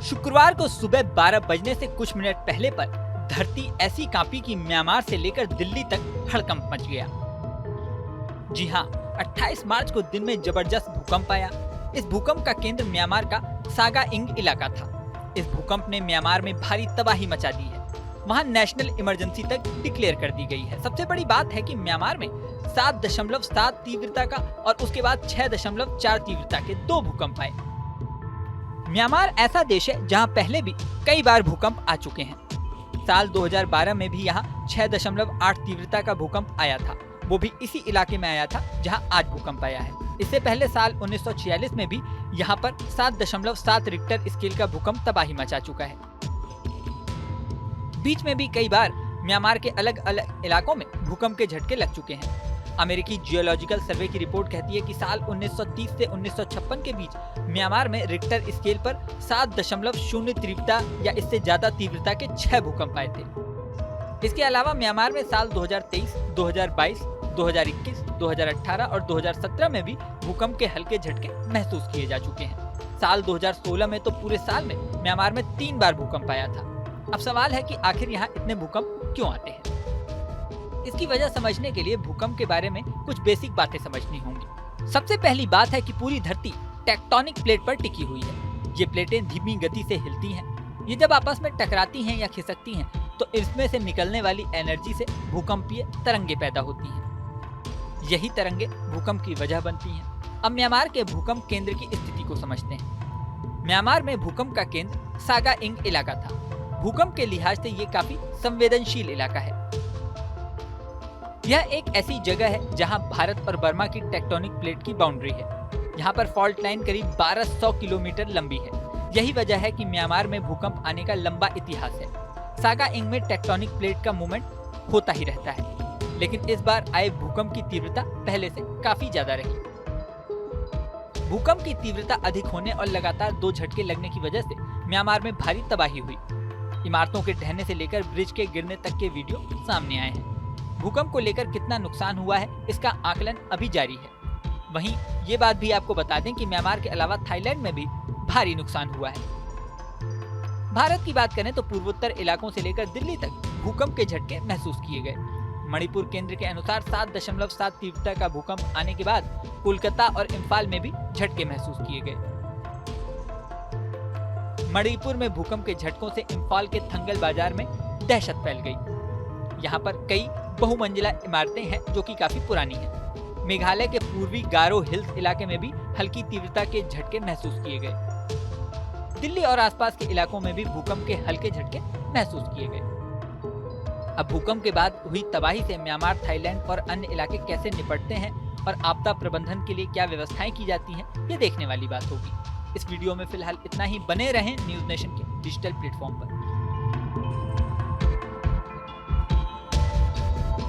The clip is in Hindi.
शुक्रवार को सुबह 12 बजने से कुछ मिनट पहले पर धरती ऐसी कांपी कि म्यांमार से लेकर दिल्ली तक हड़कंप मच गया। जी हाँ, 28 मार्च को दिन में जबरदस्त भूकंप आया। इस भूकंप का केंद्र म्यांमार का सागा इंग इलाका था। इस भूकंप ने म्यांमार में भारी तबाही मचा दी है। वहाँ नेशनल इमरजेंसी तक डिक्लेयर कर दी गई है। सबसे बड़ी बात है कि म्यांमार में 7.7 तीव्रता का और उसके बाद 6.4 तीव्रता के 2 भूकंप आए। म्यांमार ऐसा देश है जहां पहले भी कई बार भूकंप आ चुके हैं। साल 2012 में भी यहां 6.8 तीव्रता का भूकंप आया था। वो भी इसी इलाके में आया था जहां आज भूकंप आया है। इससे पहले साल 1946 में भी यहां पर 7.7 रिक्टर स्केल का भूकंप तबाही मचा चुका है। बीच में भी कई बार म्यांमार के अलग अलग इलाकों में भूकंप के झटके लग चुके हैं। अमेरिकी जियोलॉजिकल सर्वे की रिपोर्ट कहती है कि साल 1930 से 1956 के बीच म्यांमार में रिक्टर स्केल पर 7.0 तीव्रता या इससे ज्यादा तीव्रता के 6 भूकंप आए थे। इसके अलावा म्यांमार में साल 2023, 2022, 2021, 2018 और 2017 में भी भूकंप के हल्के झटके महसूस किए जा चुके हैं। साल 2016 में तो पूरे साल में म्यांमार में 3 बार भूकंप आया था। अब सवाल है कि आखिर यहाँ इतने भूकंप क्यों आते हैं? इसकी वजह समझने के लिए भूकंप के बारे में कुछ बेसिक बातें समझनी होंगी। सबसे पहली बात है कि पूरी धरती टेक्टोनिक प्लेट पर टिकी हुई है। ये प्लेटें धीमी गति से हिलती हैं। ये जब आपस में टकराती हैं या खिसकती हैं तो इसमें से निकलने वाली एनर्जी से भूकंपीय तरंगे पैदा होती हैं। यही तरंगे भूकंप की वजह बनती हैं। अब म्यांमार के भूकंप केंद्र की स्थिति को समझते हैं। म्यांमार में भूकंप का केंद्र सागा इंग इलाका था। भूकंप के लिहाज से ये काफी संवेदनशील इलाका है। यह एक ऐसी जगह है जहां भारत और बर्मा की टेक्टोनिक प्लेट की बाउंड्री है। यहाँ पर फॉल्ट लाइन करीब 1200 किलोमीटर लंबी है। यही वजह है कि म्यांमार में भूकंप आने का लंबा इतिहास है। सागा इंग में टेक्टोनिक प्लेट का मूवमेंट होता ही रहता है, लेकिन इस बार आए भूकंप की तीव्रता पहले से काफी ज्यादा रही। भूकंप की तीव्रता अधिक होने और लगातार 2 झटके लगने की वजह से म्यांमार में भारी तबाही हुई। इमारतों के ढहने से लेकर ब्रिज के गिरने तक के वीडियो सामने आए हैं। भूकंप को लेकर कितना नुकसान हुआ है इसका आकलन अभी जारी है। वहीं ये बात भी आपको बता दें कि म्यांमार के अलावा थाईलैंड में भी भारी नुकसान हुआ है। भारत की बात करें तो पूर्वोत्तर इलाकों से लेकर दिल्ली तक भूकंप के झटके महसूस किए गए। मणिपुर केंद्र के अनुसार 7.7 तीव्रता का भूकंप आने के बाद कोलकाता और इम्फाल में भी झटके महसूस किए गए। मणिपुर में भूकंप के झटकों से इम्फाल के थंगल बाजार में दहशत फैल गई। यहाँ पर कई बहुमंजिला इमारतें हैं जो कि काफी पुरानी हैं। मेघालय के पूर्वी गारो हिल्स इलाके में भी हल्की तीव्रता के झटके महसूस किए गए। दिल्ली और आसपास के इलाकों में भी भूकंप के हल्के झटके महसूस किए गए। अब भूकंप के बाद हुई तबाही से म्यांमार, थाईलैंड और अन्य इलाके कैसे निपटते हैं और आपदा प्रबंधन के लिए क्या व्यवस्थाएं की जाती हैं, ये देखने वाली बात होगी। इस वीडियो में फिलहाल इतना ही। बने रहें न्यूज नेशन के डिजिटल प्लेटफॉर्म पर।